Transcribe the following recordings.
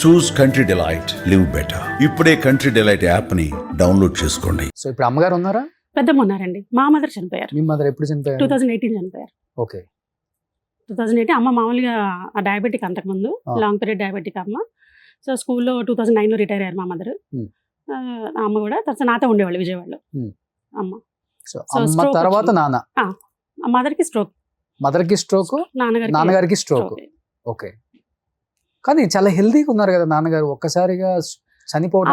చూస్ country delight, live better. ఇప్పుడే country delight app ని download చేసుకోండి. సో ఇప్పుడు అమ్మగారు ఉన్నారా? పెద్దమ్మ ఉన్నారండి. మా మదర్ చనిపోయారు. మీ మదర్ ఎప్పుడు చనిపోయారు? 2018 చనిపోయారు. ఓకే. 2018 అమ్మ మామూలుగా డయాబెటిక్ అంతకుముందు లాంగ్ పీరియడ్ డయాబెటిక్ అమ్మ. సో స్కూల్లో 2009లో రిటైర్ అయ్యారు మా మదర్. అమ్మ కూడా తర్వాత నాతో ఉండేవాళ్ళు విజయవాడలో అమ్మ. సో అమ్మ తర్వాత నాన్న. మదర్కి స్ట్రోక్. మదర్కి స్ట్రోక్, నాన్నగారికి స్ట్రోక్. ఓకే. కానీ చాలా హెల్దీగా ఉన్నారు కదా నాన్నగారు, ఒక్కసారిగా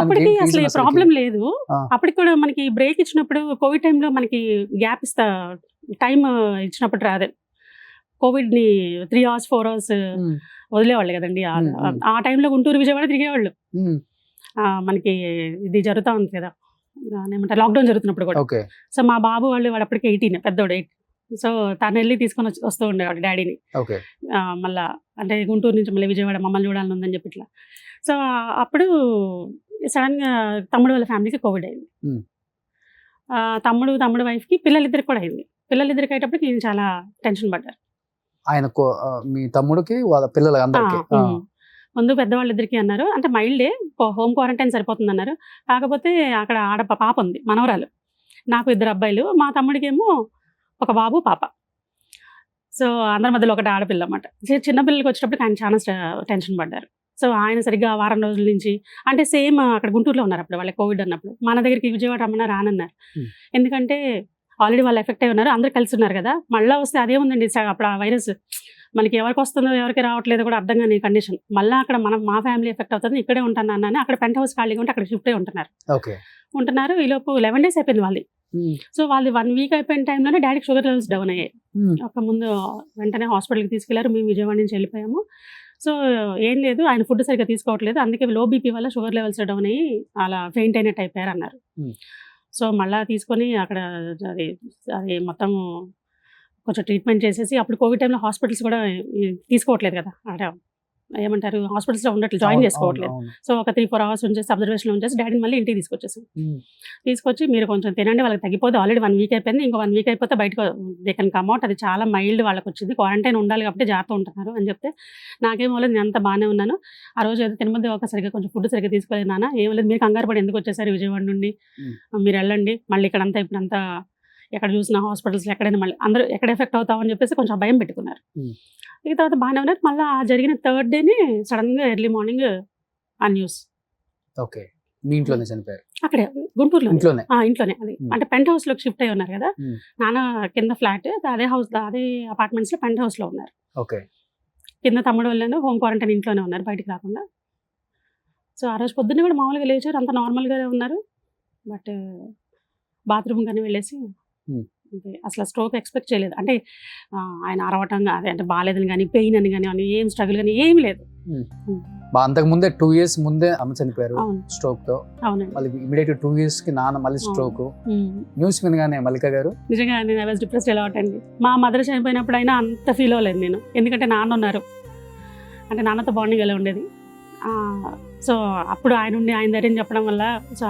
అప్పటికి అసలు ప్రాబ్లం లేదు. అప్పటికి కూడా మనకి బ్రేక్ ఇచ్చినప్పుడు కోవిడ్ టైంలో మనకి గ్యాప్ టైం ఇచ్చినప్పుడు రాదు. కోవిడ్ ని 3 hours 4 hours వదిలేవాళ్ళు కదండి. ఆ టైంలో గుంటూరు విజయవాడ తిరిగేవాళ్ళు. మనకి ఇది జరుగుతూ ఉంది కదా, ఏమంటారు, లాక్డౌన్ జరుగుతున్నప్పుడు కూడా. సో మా బాబు వాడు అప్పటికి 18, పెద్దోడు 8. సో తను వెళ్ళి తీసుకొని వస్తూ ఉండేవాడు డాడీని. మళ్ళా అంటే గుంటూరు నుంచి మళ్ళీ విజయవాడ మమ్మల్ని చూడాలని ఉందని చెప్పి ఇట్లా. సో అప్పుడు సడన్గా తమ్ముడు వాళ్ళ ఫ్యామిలీకి కోవిడ్ అయింది. తమ్ముడు వైఫ్కి పిల్లలిద్దరికి కూడా అయింది. పిల్లలిద్దరికి అయ్యేటప్పటికి నేను చాలా టెన్షన్ పడ్డారు. ఆయన మీ తమ్ముడికి వాళ్ళ పిల్లలు అందరికీ ముందు పెద్దవాళ్ళిద్దరికి అన్నారు, అంటే మైల్డే, హోమ్ క్వారంటైన్ సరిపోతుంది అన్నారు. కాకపోతే అక్కడ పాప ఉంది, మనవరాలు. నాకు 2 అబ్బాయిలు, మా తమ్ముడికి ఏమో ఒక బాబు పాప. సో అందరి మధ్యలో ఒకటి ఆడపిల్ల అన్నమాట. చిన్న పిల్లలకి వచ్చేటప్పుడు ఆయన చాలా టెన్షన్ పడ్డారు. సో ఆయన సరిగ్గా వారం రోజుల నుంచి, అంటే సేమ్ అక్కడ గుంటూరులో ఉన్నారు అప్పుడు వాళ్ళకి కోవిడ్ అన్నప్పుడు. మన దగ్గరికి విజయవాడ రమ్మన్నా రానన్నారు. ఎందుకంటే ఆల్రెడీ వాళ్ళు ఎఫెక్ట్ అయి ఉన్నారు, అందరు కలిసి ఉన్నారు కదా. మళ్ళీ వస్తే అదే ఉందండి అప్పుడు ఆ వైరస్. మనకి ఎవరికి వస్తుందో ఎవరికి రావట్లేదు కూడా అర్థం కాని కండిషన్. మళ్ళీ అక్కడ మా ఫ్యామిలీ ఎఫెక్ట్ అవుతుంది, ఇక్కడే ఉంటాను అన్నాను. అక్కడ పెంట్ హౌస్ ఖాళీగా ఉంటే అక్కడ షిఫ్ట్ అయి ఉంటున్నారు. ఈలోపు 11 days అయిపోయింది వాళ్ళది. సో వాళ్ళు 1 week అయిపోయిన టైంలోనే డాడీకి షుగర్ లెవెల్స్ డౌన్ అయ్యాయి. ఒక ముందు వెంటనే హాస్పిటల్కి తీసుకెళ్లారు. మేము విజయవాడ నుంచి వెళ్ళిపోయాము. సో ఏం లేదు, ఆయన ఫుడ్ సరిగ్గా తీసుకోవట్లేదు, అందుకే లో బీపీ వల్ల షుగర్ లెవెల్స్ డౌన్ అయ్యి అలా ఫెయింట్ అయినట్టు అయిపోయారు అన్నారు. సో మళ్ళీ తీసుకొని అక్కడ అది మొత్తం కొంచెం ట్రీట్మెంట్ చేసేసి, అప్పుడు కోవిడ్ టైంలో హాస్పిటల్స్ కూడా తీసుకోవట్లేదు కదా, అక్కడ ఏమంటారు, హాస్పిటల్స్లో ఉండట్లేదు, జాయిన్ చేసుకోవట్లేదు. సో ఒక 3-4 hours ఉంచేసి అబ్జర్వేషన్లో ఉంచేసి డాడీని మళ్ళీ ఇంటికి తీసుకొచ్చి మీరు కొంచెం తినండి, వాళ్ళకి తగ్గిపోతే ఆల్రెడీ 1 week అయిపోయింది, ఇంకో 1 week అయిపోతే బయటకు దే కెన్ కమ్ అవుట్, అది చాలా మైల్డ్ వాళ్ళకి వచ్చింది, క్వారంటైన్ ఉండాలి కాబట్టి జాగ్రత్త ఉంటున్నారు అని చెప్తే, నాకేమో లేదు, నేను అంతా బాగానే ఉన్నాను. ఆ రోజు ఏదో తినముందు సరిగ్గా కొంచెం ఫుడ్ సరిగ్గా తీసుకోలేదు నాన్న, ఏం లేదు, మీరు కంగారు పడి ఎందుకు వచ్చేసారు విజయవాడ నుండి, మీరు వెళ్ళండి, మళ్ళీ ఇక్కడంతా ఇప్పుడంతా ఎక్కడ చూసిన హాస్పిటల్స్ ఎక్కడైనా మళ్ళీ అందరూ ఎక్కడ ఎఫెక్ట్ అవుతామని చెప్పేసి కొంచెం భయం పెట్టుకున్నారు. ఇక తర్వాత బాగానే ఉన్నారు. మళ్ళీ జరిగిన 3rd day సడన్గా ఎర్లీ మార్నింగ్ ఆ న్యూస్. ఓకే. మీ ఇంట్లోనే చనిపోయారు? అక్కడే గుంటూరులో ఇంట్లోనే. అది అంటే పెంట్ హౌస్ లోకి షిఫ్ట్ అయి ఉన్నారు కదా, నాన్న కింద ఫ్లాట్, అదే అపార్ట్మెంట్స్ లో పెంట్ హౌస్ లో ఉన్నారు. ఓకే. కింద తమ్ముడు వాళ్ళు హోమ్ క్వారంటైన్ ఇంట్లోనే ఉన్నారు, బయటికి రాకుండా. సో ఆ రోజు పొద్దున్నే కూడా మామూలుగా లేచారు, అంత నార్మల్గానే ఉన్నారు. బట్ బాత్రూమ్ కానీ వెళ్ళేసి అసలు స్ట్రోక్ ఎక్స్పెక్ట్ చేయలేదు. అంటే ఆయన అరవటం అదే అంటే బాగాలేదని కానీ, పెయిన్ అని కానీ, ఏం స్ట్రగుల్ కానీ ఏమి లేదు. అంతకు ముందే 2 years ముందే అమ్మ చనిపోయారు స్ట్రోక్ తో. అవునండి. మళ్ళీ ఇమిడియట్ 2 years కి నాన్న మళ్ళీ స్ట్రోక్. న్యూస్ వినగానే మల్లిక గారు నిజంగా నేను ఐ వాజ్ డిప్రెస్డ్ ఎలా అండి. మా మదర్ చనిపోయినప్పుడు అయినా అంత ఫీల్ అవ్వలేదు నేను, ఎందుకంటే నాన్న ఉన్నారు, అంటే నాన్నతో బాండింగ్ ఎలా ఉండేది. సో అప్పుడు ఆయన ధైర్యం చెప్పడం వల్ల సో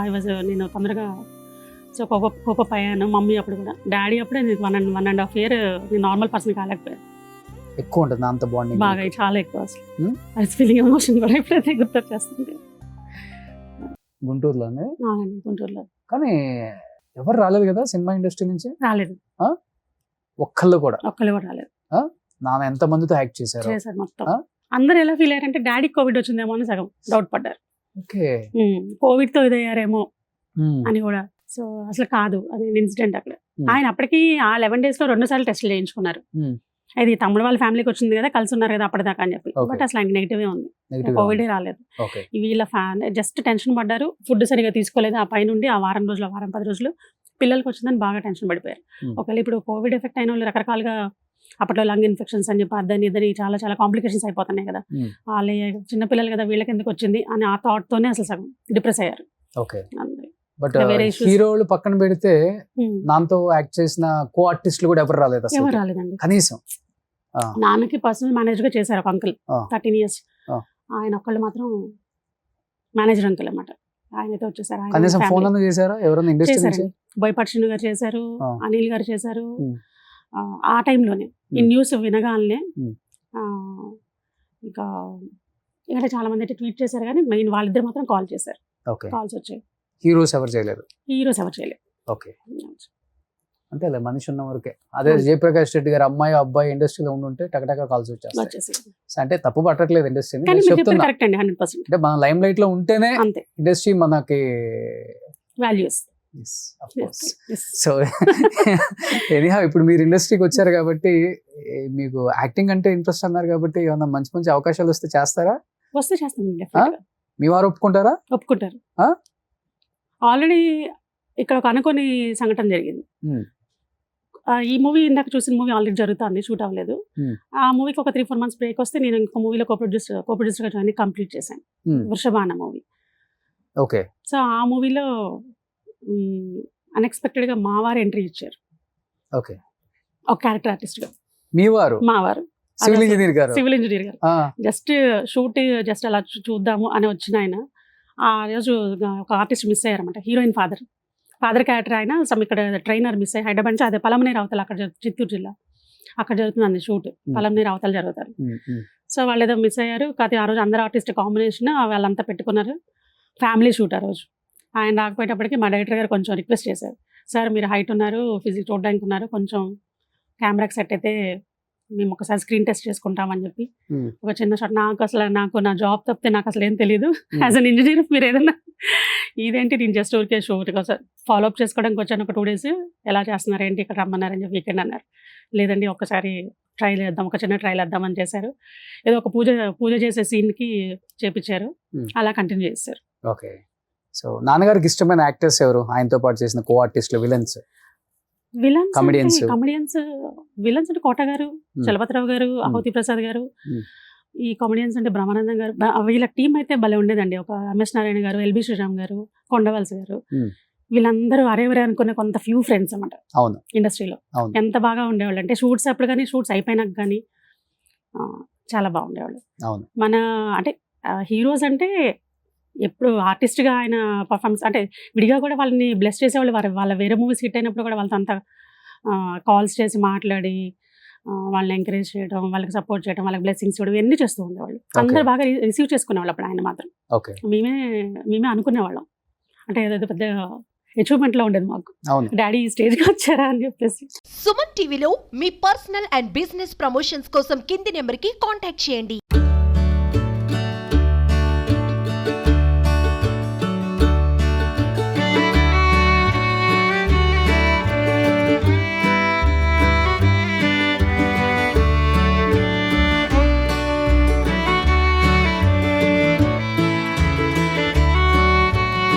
నేను తొందరగా సో కోపప్ అయ్యాను. మమ్మీ అప్పుడు కూడా, డాడీ అప్పుడే నేను 1.5 year నేను నార్మల్ పర్సన్ కాలేకపోయాను. ఎక్కువ ఉంటుంది అంత బాండింగ్, బాగా చాలా ఎక్కువ. అసలు ఫీలింగ్ ఎమోషన్ కూడా ఎప్పుడైతే గుర్తొచ్చేస్తుంది. గుంటూరులోనే? గుంటూరులో. కానీ ఎవరు రాలేదు కదా సినిమా ఇండస్ట్రీ నుంచి? రాలేదు, ఒక్కళ్ళు కూడా రాలేదు. నాన్న ఎంత మందితో యాక్ట్ చేశారు మొత్తం. అందరు ఎలా ఫీల్ అయ్యారంటే డాడీకి కోవిడ్ వచ్చిందేమో అని సగం డౌట్ పడ్డారు. ఓకే. కోవిడ్ తో ఇదయ్యారేమో అని కూడా. సో అసలు కాదు, అది ఇన్సిడెంట్ అక్కడ. ఆయన అప్పటికి ఆ 11 days లో 2 సార్లు టెస్టులు చేయించుకున్నారు. అది తమ్ముడు వాళ్ళ ఫ్యామిలీకి వచ్చింది కదా, కలిసి ఉన్నారు కదా అప్పటిదాకా అని చెప్పి. బట్ అసలు ఆయన నెగిటివే ఉంది, కోవిడే రాలేదు. వీళ్ళ జస్ట్ టెన్షన్ పడ్డారు, ఫుడ్ సరిగా తీసుకోలేదు. ఆ పైనుండి ఆ వారం 10 రోజులు పిల్లలకి వచ్చిందని బాగా టెన్షన్ పడిపోయారు. ఒకవేళ ఇప్పుడు కోవిడ్ ఎఫెక్ట్ అయిన వాళ్ళు రకరకాలుగా, అప్పట్లో లంగ్ ఇన్ఫెక్షన్స్ అని చెప్పి అదని ఇదని చాలా చాలా కాంప్లికేషన్స్ అయిపోతున్నాయి కదా, వాళ్ళ చిన్నపిల్లలు కదా వీళ్ళకి ఎందుకు వచ్చింది అని ఆ థాట్ తోనే అసలు సగం డిప్రెస్ అయ్యారు. బట్ హీరోలు పక్కన పెడితే నాన్నతో యాక్ట్ చేసిన కో ఆర్టిస్టులు కూడా ఎవరు రాలేదండి కనీసం. నాన్నకి పర్సనల్ మేనేజర్ గా చేశారు ఒక అంకుల్ 13 years. ఆయన ఒక్కళ్ళు మాత్రం మేనేజర్ అంకుల్ అన్నమాట, ఆయనతో వచ్చేసారు. కనీసం ఫోన్ అన్న చేశారా ఎవరైనా ఇండస్ట్రీ నుంచి? బోయపాటి గారు చేశారు, అనిల్ గారు చేశారు. ఆ టైంలోనే ఈ న్యూస్ వినగానే ఇంకా ఇంకా చాలా మంది అయితే ట్వీట్ చేశారు కానీ మెయిన్ వాళ్ళిద్దరు మాత్రం కాల్ చేశారు. ఓకే. కాల్స్ వచ్చాయి. హీరోస్ ఎవరు చేయలేదు. హీరోస్ ఎవరు చేయలేదు. ఓకే. అంతేలే, మనిషి ఉన్న వరకే. అదే జయప్రకాష్ రెడ్డి గారు అమ్మాయి అబ్బాయి ఇండస్ట్రీలో ఉండుంటే టకటక కాల్స్ వచ్చేస్తాయి. వచ్చేసి అంటే తప్పు పట్టట్లేదు ఇండస్ట్రీని, కానీ మీరు చెప్పేది చెప్తున్నా. కరెక్ట్ అండి 100%. అంటే మన లైమ్ లైట్ లో ఉంటేనే అంతే ఇండస్ట్రీ మనకి వాల్యూస్. సో ఎనీహా ఇప్పుడు మీరు ఇండస్ట్రీకి వచ్చారు కాబట్టి మీకు యాక్టింగ్ అంటే ఇంట్రెస్ట్ అన్నారు కాబట్టి ఏమన్నా మంచి మంచి అవకాశాలు వస్తే చేస్తారా? వస్తే చేస్తానండి డెఫినెట్గా. మీ వారు ఒప్పుకుంటారా? ఒప్పుకుంటారు. ఆ? ఆల్రెడీ ఇక్కడ ఒక అనుకోని సంఘటన జరిగింది. ఈ మూవీ ఇందాక చూసిన మూవీ ఆల్రెడీ జరుగుతుంది, షూట్ అవ్వలేదు. ఆ మూవీకి ఒక 3-4 months బ్రేక్ వస్తే నేను ఇంకో మూవీలో కో-ప్రొడ్యూసర్గా జాయిన్ కంప్లీట్ చేశాను. వృషభ అన్న మూవీ. ఓకే. సో ఆ మూవీలో అన్ఎక్స్పెక్టెడ్గా మా వారు ఎంట్రీ ఇచ్చారు. ఓకే. ఒక క్యారెక్టర్ ఆర్టిస్ట్గా. మీ వారు? మా వారు సివిల్ ఇంజనీర్ గారు. సివిల్ ఇంజనీర్ గారు. జస్ట్ షూట్ జస్ట్ అలా చూద్దాము అని వచ్చిన ఆయన ఆ రోజు ఒక ఆర్టిస్ట్ మిస్ అయ్యారన్నమాట. హీరోయిన్ ఫాదర్ క్యారెక్టర్ ఆయన సమ్ ఇక్కడ ట్రైనర్ మిస్ అయ్యి హైదరాబాద్ నుంచి అదే పలమనేరు అవతల అక్కడ చిత్తూరు జిల్లా అక్కడ జరుగుతుందండి షూట్. పలమనేరు అవతల జరుగుతారు. సో వాళ్ళు ఏదో మిస్ అయ్యారు. కాకపోతే ఆ రోజు అందరు ఆర్టిస్ట్ కాంబినేషన్ వాళ్ళంతా పెట్టుకున్నారు. ఫ్యామిలీ షూట్ ఆ రోజు. ఆయన రాకపోయేటప్పటికి మా డైరెక్టర్ గారు కొంచెం రిక్వెస్ట్ చేశారు, సార్ మీరు హైట్ ఉన్నారు, ఫిజిక్స్ చూడడానికి ఉన్నారు, కొంచెం కెమెరాకి సెట్ అయితే మేము ఒకసారి స్క్రీన్ టెస్ట్ చేసుకుంటామని చెప్పి ఒక చిన్న షాట్. నాకు నా జాబ్ తప్పితే నాకు అసలు ఏం తెలియదు. యాజ్ అన్ ఇంజనీర్ మీరు ఏదన్నా ఇదేంటి నేను జస్ట్ ఊరికే షూట్ ఫాలో అప్ చేసుకోవడానికి వచ్చాను ఒక 2 days. ఎలా చేస్తున్నారు ఏంటి ఇక్కడ రమ్మన్నారని చెప్పి వీకెండ్ అన్నారు. లేదండి ఒక్కసారి ట్రైల్ చేద్దాం, ఒక చిన్న ట్రైల్ వేద్దామని చేశారు. ఏదో ఒక పూజ చేసే సీన్కి చేపించారు, అలా కంటిన్యూ చేశారు. ఓకే. సో నాన్నగారికి ఇష్టమైన యాక్టర్స్ ఎవరు? ఆయనతో పాటు చేసిన కో ఆర్టిస్టులు, విలన్స్ కమెడియన్స్ విలన్స్ అంటే కోట గారు, చలపతిరావు గారు, అహోతి ప్రసాద్ గారు. ఈ కామెడియన్స్ అంటే బ్రహ్మానందం గారు. వీళ్ళ టీం అయితే భలే ఉండేదండి. ఒక ఎంఎస్ నారాయణ గారు, ఎల్బి శ్రీరామ్ గారు, కొండవలస గారు, వీళ్ళందరూ అరేవరే అనుకునే కొంత ఫ్యూ ఫ్రెండ్స్ అన్నమాట. అవును, ఇండస్ట్రీలో ఎంత బాగా ఉండేవాళ్ళు అంటే షూట్స్ అప్పుడు కానీ షూట్స్ అయిపోయినాక కానీ చాలా బాగుండేవాళ్ళు. అవును. మన అంటే హీరోస్ అంటే ఎప్పుడు ఆర్టిస్ట్గా ఆయన పర్ఫార్మెన్స్ అంటే విడిగా కూడా వాళ్ళని బ్లెస్ చేసేవాళ్ళు. వాళ్ళ వేరే మూవీస్ హిట్ అయినప్పుడు కూడా వాళ్ళతో అంతా కాల్స్ చేసి మాట్లాడి వాళ్ళని ఎంకరేజ్ చేయడం, వాళ్ళకి సపోర్ట్ చేయడం, వాళ్ళకి బ్లెస్సింగ్స్ ఇవ్వడం ఇవన్నీ చేస్తూ ఉండేవాళ్ళు. అందరూ బాగా రిసీవ్ చేసుకునేవాళ్ళు అప్పుడు ఆయన మాత్రం. మేమే అనుకునేవాళ్ళం అంటే ఏదో పెద్ద అచీవ్మెంట్లో ఉండేది మాకు, డాడీ ఈ స్టేజ్కి వచ్చారా అని చెప్పేసి. సుమన్ టీవీలో మీ పర్సనల్ అండ్ బిజినెస్ ప్రమోషన్స్ కోసం కింది నెంబర్కి కాంటాక్ట్ చేయండి.